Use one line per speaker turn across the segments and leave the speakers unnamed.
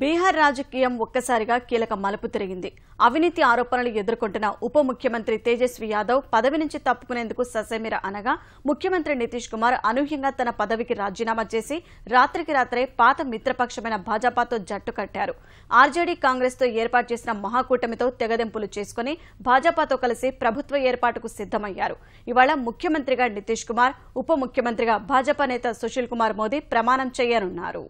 బీహార్ రాజకీయం ఒక్కసారిగా కీలక మలుపు తిరిగింది. అవినీతి ఆరోపణలు ఎదుర్కొంటున్న ఉప ముఖ్యమంత్రి తేజస్వి యాదవ్ పదవి నుంచి తప్పుకునేందుకు ససేమిరా అనగా ముఖ్యమంత్రి నితీష్ కుమార్ అనూహ్యంగా తన పదవికి రాజీనామా చేసి రాత్రికి రాత్రే పాత మిత్రపక్షమైన భాజపాతో జట్టు కట్టారు. ఆర్జేడీ కాంగ్రెస్ తో ఏర్పాటు చేసిన మహాకూటమితో తెగదెంపులు చేసుకుని భాజపాతో కలిసి ప్రభుత్వ ఏర్పాటుకు సిద్దమయ్యారు. ఇవాళ ముఖ్యమంత్రిగా నితీష్ కుమార్, ఉప ముఖ్యమంత్రిగా భాజపా నేత సుశీల్ కుమార్ మోదీ ప్రమాణం చేయనున్నారు.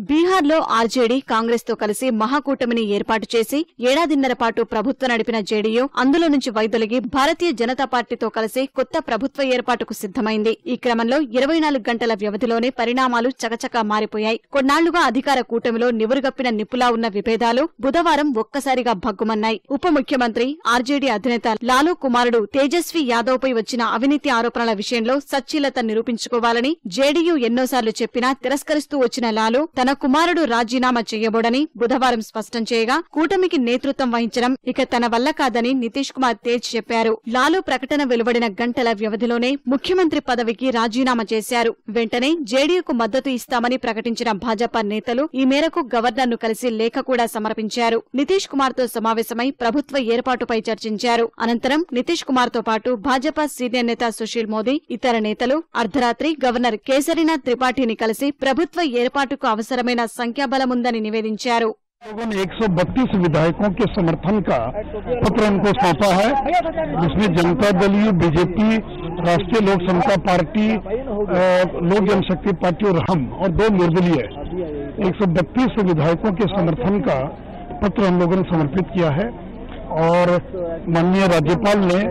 బీహార్లో ఆర్జేడీ కాంగ్రెస్ తో కలిసి మహాకూటమిని ఏర్పాటు చేసి ఏడాదిన్నర పాటు ప్రభుత్వం నడిపిన జేడీయూ అందులో నుంచి వైదొలిగి భారతీయ జనతా పార్టీతో కలిసి కొత్త ప్రభుత్వ ఏర్పాటుకు సిద్దమైంది. ఈ క్రమంలో 24 గంటల వ్యవధిలోనే పరిణామాలు చకచకా మారిపోయాయి. కొన్నాళ్లుగా అధికార కూటమిలో నివురుగప్పిన నిప్పులా ఉన్న విభేదాలు బుధవారం ఒక్కసారిగా భగ్గుమన్నాయి. ఉప ముఖ్యమంత్రి ఆర్జేడీ అధినేత లాలూ కుమారుడు తేజస్వి యాదవ్ పై వచ్చిన అవినీతి ఆరోపణల విషయంలో సచ్చీలత నిరూపించుకోవాలని జేడీయూ ఎన్నోసార్లు చెప్పినా తిరస్కరిస్తూ వచ్చిన లాలూ తన కుమారుడు రాజీనామా చేయబోడని బుధవారం స్పష్టం చేయగా కూటమికి నేతృత్వం వహించడం ఇక తన వల్ల కాదని నితీష్ కుమార్ తేల్చి చెప్పారు. లాలూ ప్రకటన వెలువడిన గంటల వ్యవధిలోనే ముఖ్యమంత్రి పదవికి రాజీనామా చేశారు. వెంటనే జేడీయూకు మద్దతు ఇస్తామని ప్రకటించిన భాజపా నేతలు ఈ మేరకు గవర్నర్ను కలిసి లేఖ కూడా సమర్పించారు. నితీష్ కుమార్ తో సమావేశమై ప్రభుత్వ ఏర్పాటుపై చర్చించారు. అనంతరం నితీష్ కుమార్ తో పాటు భాజపా సీనియర్ నేత సుశీల్ మోదీ, ఇతర నేతలు అర్ధరాత్రి గవర్నర్ కేసరీనాథ్ త్రిపాఠిని కలిసి ప్రభుత్వ ఏర్పాటుకు అవసరమైన సంఖ్యాబలముందని నివేదించారు.
लोगों ने 132 विधायकों के समर्थन का पत्र उनको सौंपा है, जिसमें जनता दल यू, बीजेपी, राष्ट्रीय लोक समता पार्टी, लोक जनशक्ति पार्टी और हम और 2 निर्दलीय 132 विधायकों के समर्थन का पत्र हम लोगों ने समर्पित किया है और माननीय राज्यपाल ने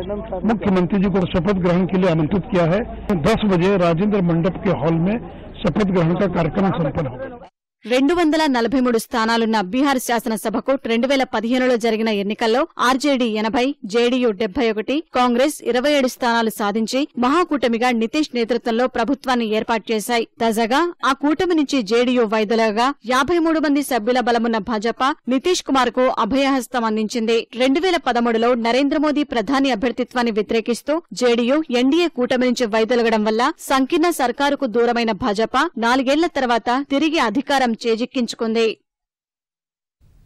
मुख्यमंत्री जी को शपथ ग्रहण के लिए आमंत्रित किया है। 10 बजे राजेंद्र मंडप के हॉल में शपथ ग्रहण का कार्यक्रम संपन्न होगा.
243 స్థానాలున్న బీహార్ శాసనసభకు 2015లో జరిగిన ఎన్నికల్లో ఆర్జేడీ 80, జేడీయూ 71, కాంగ్రెస్ 27 స్థానాలు సాధించి మహాకూటమిగా నితీష్ నేతృత్వంలో ప్రభుత్వాన్ని ఏర్పాటు చేశాయి. తాజాగా ఆ కూటమి నుంచి జేడీయూ వైదొలగగా 53 మంది సభ్యుల బలమున్న భాజపా నితీష్ కుమార్ కు అభయహస్తం అందించింది. 2013లో నరేంద్ర మోదీ ప్రధాని అభ్యర్థిత్వాన్ని వ్యతిరేకిస్తూ జేడీయూ ఎన్డీఏ కూటమి నుంచి వైదొలగడం వల్ల సంకీర్ణ సర్కారుకు దూరమైన భాజపా 4 ఏళ్ల తర్వాత తిరిగి అధికారం చేజిక్కించుకుంది.